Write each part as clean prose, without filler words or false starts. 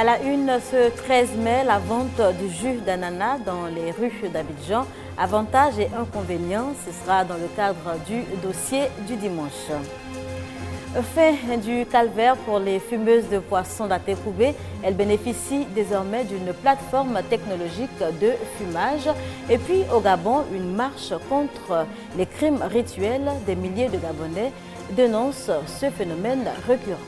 À la une, ce 13 mai, la vente du jus d'ananas dans les rues d'Abidjan. Avantages et inconvénients, ce sera dans le cadre du dossier du dimanche. Fin du calvaire pour les fumeuses de poissons d'Atekoubé. Elles bénéficient désormais d'une plateforme technologique de fumage. Et puis au Gabon, une marche contre les crimes rituels. Des milliers de Gabonais dénoncent ce phénomène récurrent.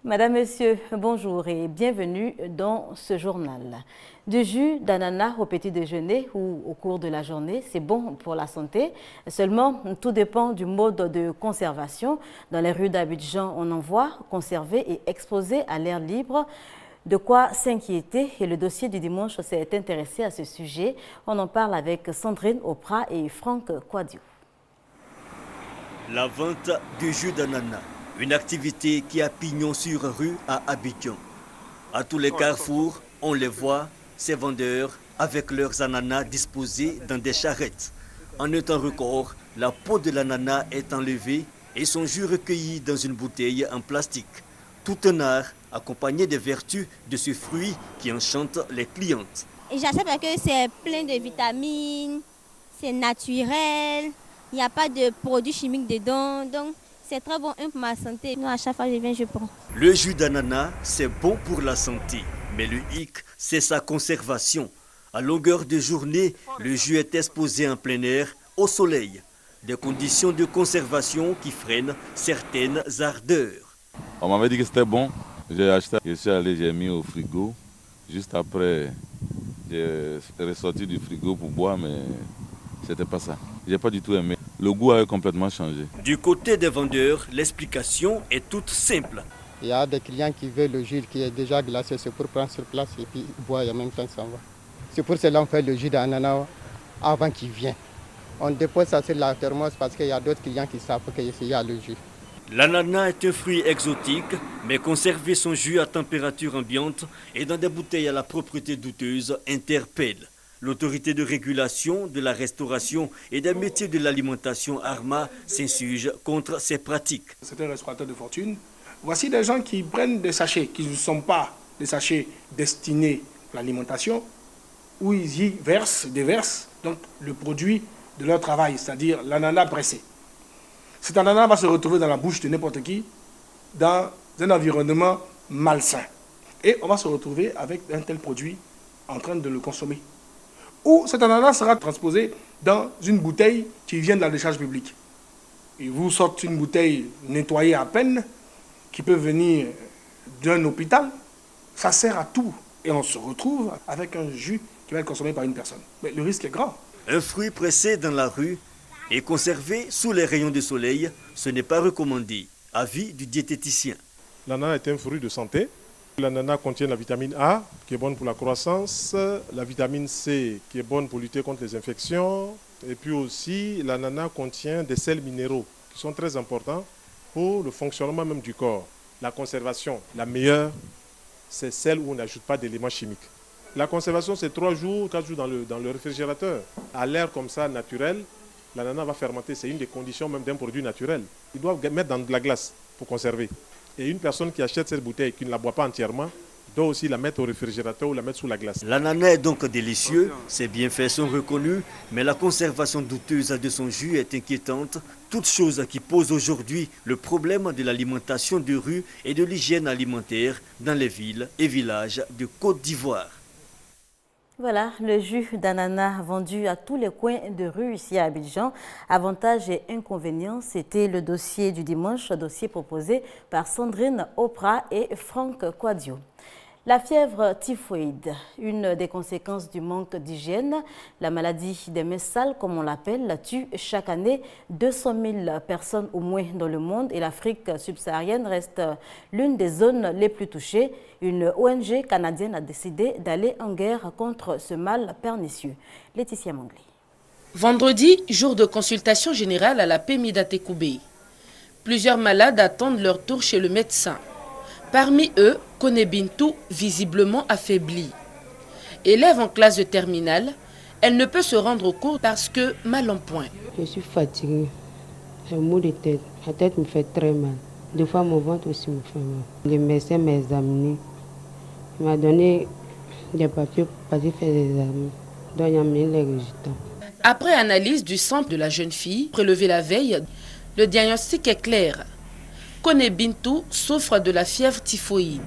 Madame, Monsieur, bonjour et bienvenue dans ce journal. Du jus d'ananas au petit déjeuner ou au cours de la journée, c'est bon pour la santé. Seulement, tout dépend du mode de conservation. Dans les rues d'Abidjan, on en voit conservés et exposés à l'air libre. De quoi s'inquiéter, et le dossier du dimanche s'est intéressé à ce sujet. On en parle avec Sandrine Opra et Franck Quadio. La vente du jus d'ananas. Une activité qui a pignon sur rue à Abidjan. À tous les carrefours, on les voit, ces vendeurs, avec leurs ananas disposés dans des charrettes. En un temps record, la peau de l'ananas est enlevée et son jus recueilli dans une bouteille en plastique. Tout un art accompagné des vertus de ce fruit qui enchante les clientes. J'achète parce que c'est plein de vitamines, c'est naturel, il n'y a pas de produits chimiques dedans, donc c'est très bon pour ma santé. Moi, à chaque fois que je viens, je prends. Le jus d'ananas, c'est bon pour la santé. Mais le hic, c'est sa conservation. À longueur de journée, le jus est exposé en plein air, au soleil. Des conditions de conservation qui freinent certaines ardeurs. On m'avait dit que c'était bon. J'ai acheté, je suis allé, j'ai mis au frigo. Juste après, j'ai ressorti du frigo pour boire, mais c'était pas ça. J'ai pas du tout aimé. Le goût a complètement changé. Du côté des vendeurs, l'explication est toute simple. Il y a des clients qui veulent le jus qui est déjà glacé, c'est pour prendre sur place et puis boire et en même temps ça va. C'est pour cela qu'on fait le jus d'ananas avant qu'il vienne. On dépose ça sur la thermos parce qu'il y a d'autres clients qui savent qu'il y a le jus. L'ananas est un fruit exotique, mais conserver son jus à température ambiante et dans des bouteilles à la propreté douteuse interpelle. L'autorité de régulation de la restauration et des métiers de l'alimentation ARMA s'insurge contre ces pratiques. C'est un restaurateur de fortune. Voici des gens qui prennent des sachets qui ne sont pas des sachets destinés à l'alimentation, où ils y déversent donc le produit de leur travail, c'est-à-dire l'ananas pressé. Cet ananas va se retrouver dans la bouche de n'importe qui, dans un environnement malsain. Et on va se retrouver avec un tel produit en train de le consommer. Ou cet ananas sera transposé dans une bouteille qui vient de la décharge publique. Ils vous sortent une bouteille nettoyée à peine, qui peut venir d'un hôpital. Ça sert à tout. Et on se retrouve avec un jus qui va être consommé par une personne. Mais le risque est grand. Un fruit pressé dans la rue et conservé sous les rayons du soleil, ce n'est pas recommandé. Avis du diététicien. L'ananas est un fruit de santé. L'ananas contient la vitamine A, qui est bonne pour la croissance, la vitamine C, qui est bonne pour lutter contre les infections. Et puis aussi, l'ananas contient des sels minéraux, qui sont très importants pour le fonctionnement même du corps. La conservation, la meilleure, c'est celle où on n'ajoute pas d'éléments chimiques. La conservation, c'est 3 jours, 4 jours dans le réfrigérateur. À l'air comme ça, naturel, l'ananas va fermenter. C'est une des conditions même d'un produit naturel. Ils doivent mettre dans de la glace pour conserver. Et une personne qui achète cette bouteille et qui ne la boit pas entièrement doit aussi la mettre au réfrigérateur ou la mettre sous la glace. L'ananas est donc délicieux, ses bienfaits sont reconnus, mais la conservation douteuse de son jus est inquiétante. Toute chose qui pose aujourd'hui le problème de l'alimentation de rue et de l'hygiène alimentaire dans les villes et villages de Côte d'Ivoire. Voilà, le jus d'ananas vendu à tous les coins de rue ici à Abidjan. Avantages et inconvénients, c'était le dossier du dimanche, dossier proposé par Sandrine Opra et Franck Quadio. La fièvre typhoïde, une des conséquences du manque d'hygiène. La maladie des mains sales, comme on l'appelle, tue chaque année 200 000 personnes au moins dans le monde et l'Afrique subsaharienne reste l'une des zones les plus touchées. Une ONG canadienne a décidé d'aller en guerre contre ce mal pernicieux. Laetitia Manglé. Vendredi, jour de consultation générale à la PMI d'Atekoubé. Plusieurs malades attendent leur tour chez le médecin. Parmi eux, Kone Bintou, visiblement affaiblie. Élève en classe de terminale, elle ne peut se rendre au cours parce que mal en point. Je suis fatiguée, j'ai un mot de tête, la tête me fait très mal. Des fois, mon ventre aussi me fait mal. Le médecin m'a examiné. Il m'a donné des papiers pour partir faire des examens. Donc, il a mis les résultats. Après analyse du sang de la jeune fille, prélevée la veille, le diagnostic est clair. Kone Bintou souffre de la fièvre typhoïde.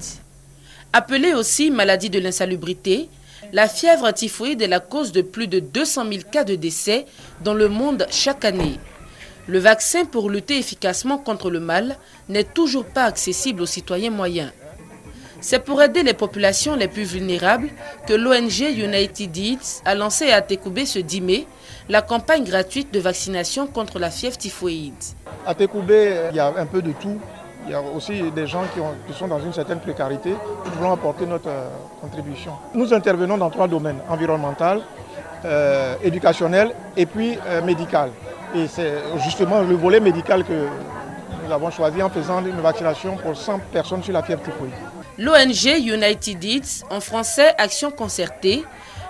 Appelée aussi maladie de l'insalubrité, la fièvre typhoïde est la cause de plus de 200 000 cas de décès dans le monde chaque année. Le vaccin pour lutter efficacement contre le mal n'est toujours pas accessible aux citoyens moyens. C'est pour aider les populations les plus vulnérables que l'ONG United Eats a lancé à Tekoubé ce 10 mai la campagne gratuite de vaccination contre la fièvre typhoïde. À Tekoubé, il y a un peu de tout. Il y a aussi des gens qui sont dans une certaine précarité. Nous voulons apporter notre contribution. Nous intervenons dans 3 domaines, environnemental, éducationnel et puis médical. Et c'est justement le volet médical que nous avons choisi en faisant une vaccination pour 100 personnes sur la fièvre typhoïde. L'ONG United Eats, en français Action Concertée,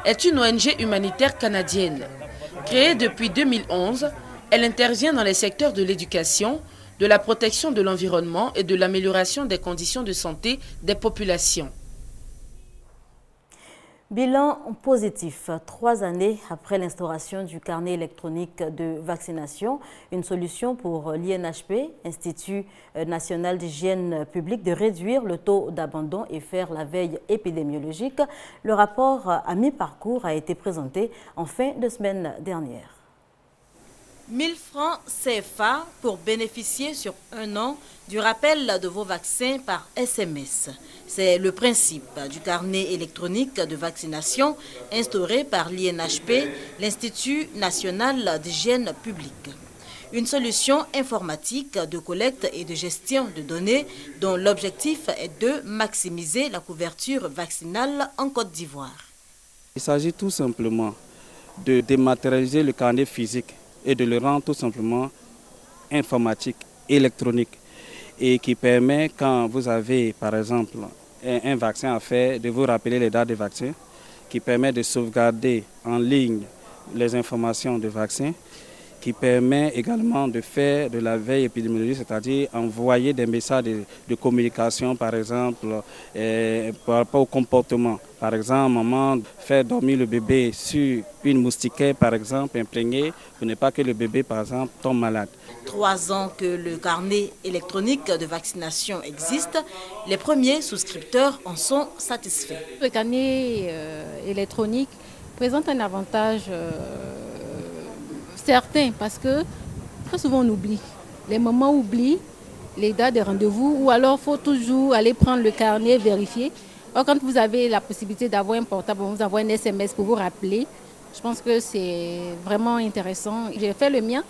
est une ONG humanitaire canadienne. Créée depuis 2011, elle intervient dans les secteurs de l'éducation, de la protection de l'environnement et de l'amélioration des conditions de santé des populations. Bilan positif, 3 années après l'instauration du carnet électronique de vaccination, une solution pour l'INHP, Institut national d'hygiène publique, de réduire le taux d'abandon et faire la veille épidémiologique. Le rapport à mi-parcours a été présenté en fin de semaine dernière. 1000 francs CFA pour bénéficier sur 1 an du rappel de vos vaccins par SMS. C'est le principe du carnet électronique de vaccination instauré par l'INHP, l'Institut national d'hygiène publique. Une solution informatique de collecte et de gestion de données dont l'objectif est de maximiser la couverture vaccinale en Côte d'Ivoire. Il s'agit tout simplement de dématérialiser le carnet physique et de le rendre tout simplement informatique, électronique, et qui permet, quand vous avez par exemple un vaccin à faire, de vous rappeler les dates de vaccin, qui permet de sauvegarder en ligne les informations de vaccin, qui permet également de faire de la veille épidémiologique, c'est-à-dire envoyer des messages de communication, par exemple, par rapport au comportement. Par exemple, maman, faire dormir le bébé sur une moustiquaire, par exemple, imprégnée, pour ne pas que le bébé, par exemple, tombe malade. 3 ans que le carnet électronique de vaccination existe, les premiers souscripteurs en sont satisfaits. Le carnet électronique présente un avantage certain parce que très souvent on oublie. Les mamans oublient les dates de rendez-vous ou alors il faut toujours aller prendre le carnet, vérifier. Or, quand vous avez la possibilité d'avoir un portable, on vous envoie un SMS pour vous rappeler. Je pense que c'est vraiment intéressant. J'ai fait le mien,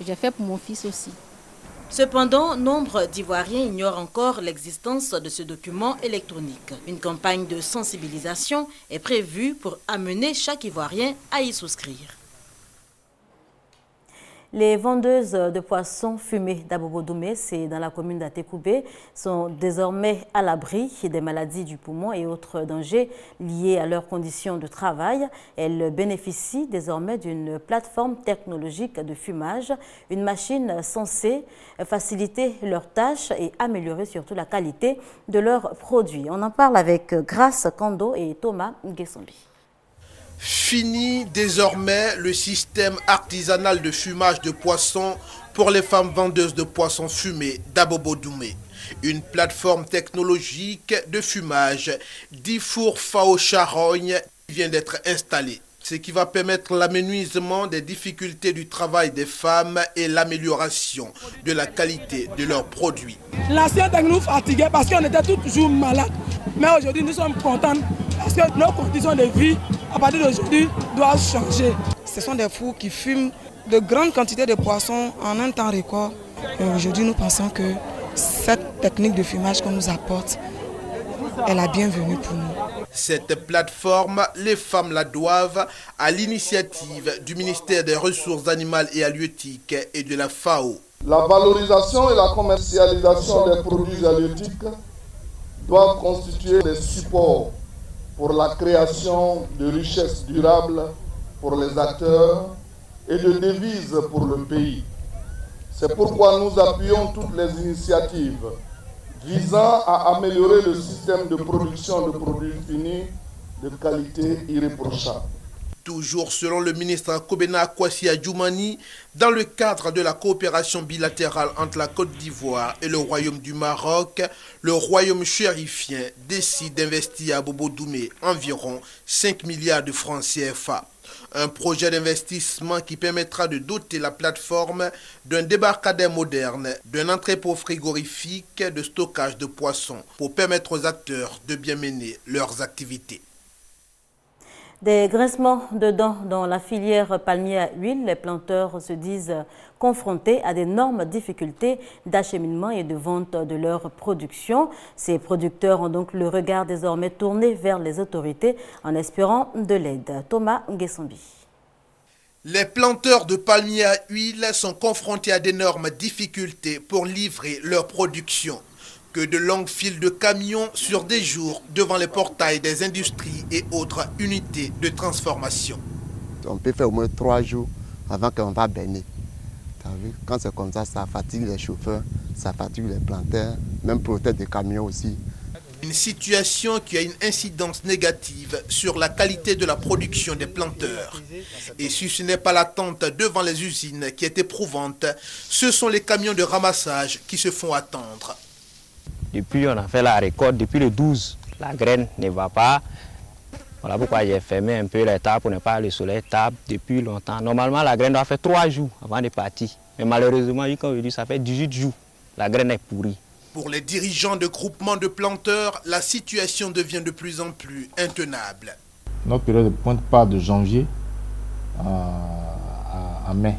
j'ai fait pour mon fils aussi. Cependant, nombre d'Ivoiriens ignorent encore l'existence de ce document électronique. Une campagne de sensibilisation est prévue pour amener chaque Ivoirien à y souscrire. Les vendeuses de poissons fumés d'Abobo-Doumé, c'est dans la commune d'Atekoubé, sont désormais à l'abri des maladies du poumon et autres dangers liés à leurs conditions de travail. Elles bénéficient désormais d'une plateforme technologique de fumage, une machine censée faciliter leurs tâches et améliorer surtout la qualité de leurs produits. On en parle avec Grace Kando et Thomas Nguessombi. Fini désormais le système artisanal de fumage de poissons pour les femmes vendeuses de poissons fumés d'Abobo-Doumé. Une plateforme technologique de fumage d'Ifour Fao Charogne vient d'être installée, ce qui va permettre l'amenuisement des difficultés du travail des femmes et l'amélioration de la qualité de leurs produits. L'ancien temps nous fatiguait parce qu'on était toujours malades. Mais aujourd'hui, nous sommes contents parce que nos conditions de vie, à partir d'aujourd'hui, doivent changer. Ce sont des fours qui fument de grandes quantités de poissons en un temps record. Aujourd'hui, nous pensons que cette technique de fumage qu'on nous apporte est la bienvenue pour nous. Cette plateforme, les femmes la doivent à l'initiative du ministère des Ressources animales et halieutiques et de la FAO. La valorisation et la commercialisation des produits halieutiques doivent constituer des supports pour la création de richesses durables pour les acteurs et de devises pour le pays. C'est pourquoi nous appuyons toutes les initiatives visant à améliorer le système de production de produits finis de qualité irréprochable. Toujours selon le ministre Kobena Kwasi Adjoumani, dans le cadre de la coopération bilatérale entre la Côte d'Ivoire et le Royaume du Maroc, le Royaume chérifien décide d'investir à Bobo Doumé environ 5 milliards de francs CFA. Un projet d'investissement qui permettra de doter la plateforme d'un débarcadère moderne, d'un entrepôt frigorifique de stockage de poissons pour permettre aux acteurs de bien mener leurs activités. Des grincements de dents dans la filière palmier à huile, les planteurs se disent confrontés à d'énormes difficultés d'acheminement et de vente de leur production. Ces producteurs ont donc le regard désormais tourné vers les autorités en espérant de l'aide. Thomas Nguessambi. Les planteurs de palmiers à huile sont confrontés à d'énormes difficultés pour livrer leur production. Que de longues files de camions sur des jours devant les portails des industries et autres unités de transformation. On peut faire au moins 3 jours avant qu'on va baigner. Quand c'est comme ça fatigue les chauffeurs, ça fatigue les planteurs, même pour peut-être des camions aussi. Une situation qui a une incidence négative sur la qualité de la production des planteurs. Et si ce n'est pas l'attente devant les usines qui est éprouvante, ce sont les camions de ramassage qui se font attendre. Depuis, on a fait la récolte, depuis le 12, la graine ne va pas. Voilà pourquoi j'ai fermé un peu les tables pour ne pas le soleil tape depuis longtemps. Normalement, la graine doit faire 3 jours avant de partir. Mais malheureusement, comme je dis, ça fait 18 jours. La graine est pourrie. Pour les dirigeants de groupements de planteurs, la situation devient de plus en plus intenable. Notre période de pointe part de janvier à mai.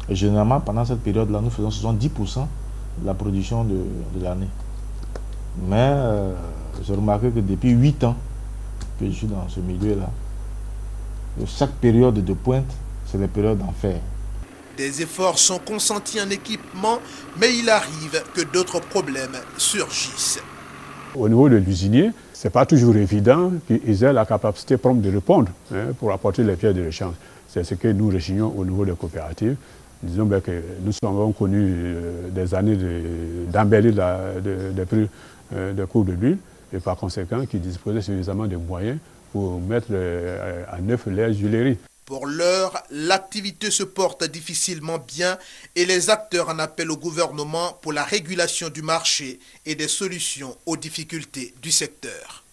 Et généralement, pendant cette période-là, nous faisons 70% de la production de l'année. Mais j'ai remarqué que depuis 8 ans que je suis dans ce milieu-là, chaque période de pointe, c'est des périodes d'enfer. Des efforts sont consentis en équipement, mais il arrive que d'autres problèmes surgissent. Au niveau de l'usinier, ce n'est pas toujours évident qu'ils aient la capacité prompte de répondre pour apporter les pierres de l'échange. C'est ce que nous rechignons au niveau des coopératives. Disons bien que nous avons connu des années d'embellir des prix de cours de l'huile et par conséquent qui disposaient suffisamment de moyens pour mettre à neuf les huileries. Pour l'heure, l'activité se porte difficilement bien et les acteurs en appellent au gouvernement pour la régulation du marché et des solutions aux difficultés du secteur.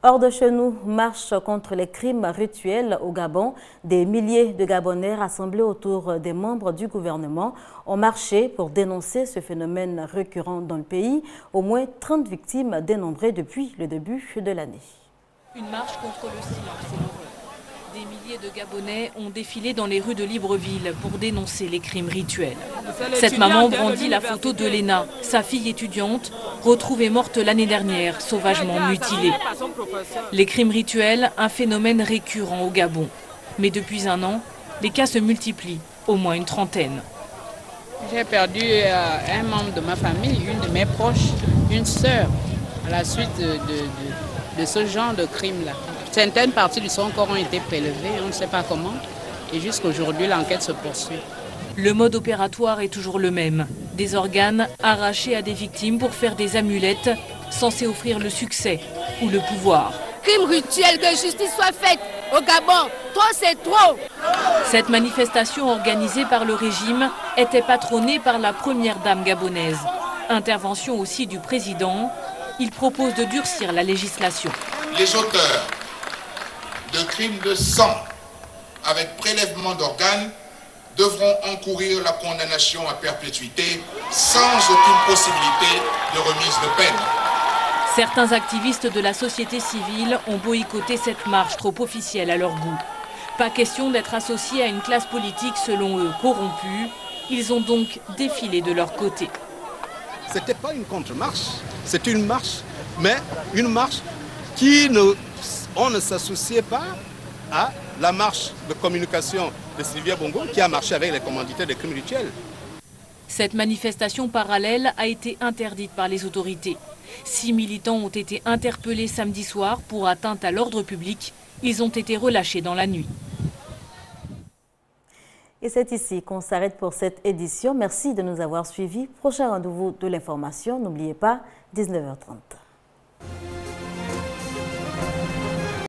Hors de chez nous, marche contre les crimes rituels au Gabon. Des milliers de Gabonais rassemblés autour des membres du gouvernement ont marché pour dénoncer ce phénomène récurrent dans le pays. Au moins 30 victimes dénombrées depuis le début de l'année. Une marche contre le silence et l'horreur. Des milliers de Gabonais ont défilé dans les rues de Libreville pour dénoncer les crimes rituels. Cette maman brandit la photo de Léna, sa fille étudiante, retrouvée morte l'année dernière, sauvagement mutilée. Les crimes rituels, un phénomène récurrent au Gabon. Mais depuis 1 an, les cas se multiplient, au moins une trentaine. J'ai perdu un membre de ma famille, une de mes proches, une sœur, à la suite de ce genre de crime-là. Certaines parties de son corps ont été prélevées, on ne sait pas comment, et jusqu'à aujourd'hui, l'enquête se poursuit. Le mode opératoire est toujours le même. Des organes arrachés à des victimes pour faire des amulettes censées offrir le succès ou le pouvoir. Crime rituel, que justice soit faite au Gabon, trop c'est trop. Cette manifestation organisée par le régime était patronnée par la première dame gabonaise. Intervention aussi du président, il propose de durcir la législation. Les auteurs de crimes de sang avec prélèvement d'organes devront encourir la condamnation à perpétuité sans aucune possibilité de remise de peine. Certains activistes de la société civile ont boycotté cette marche trop officielle à leur goût. Pas question d'être associés à une classe politique selon eux corrompue. Ils ont donc défilé de leur côté. Ce n'était pas une contre-marche, c'est une marche, mais une marche qui on ne s'associait pas à la marche de communication de Sylvia Bongo qui a marché avec les commanditaires des crimes rituels. Cette manifestation parallèle a été interdite par les autorités. 6 militants ont été interpellés samedi soir pour atteinte à l'ordre public. Ils ont été relâchés dans la nuit. Et c'est ici qu'on s'arrête pour cette édition. Merci de nous avoir suivis. Prochain rendez-vous de l'information, n'oubliez pas, 19h30.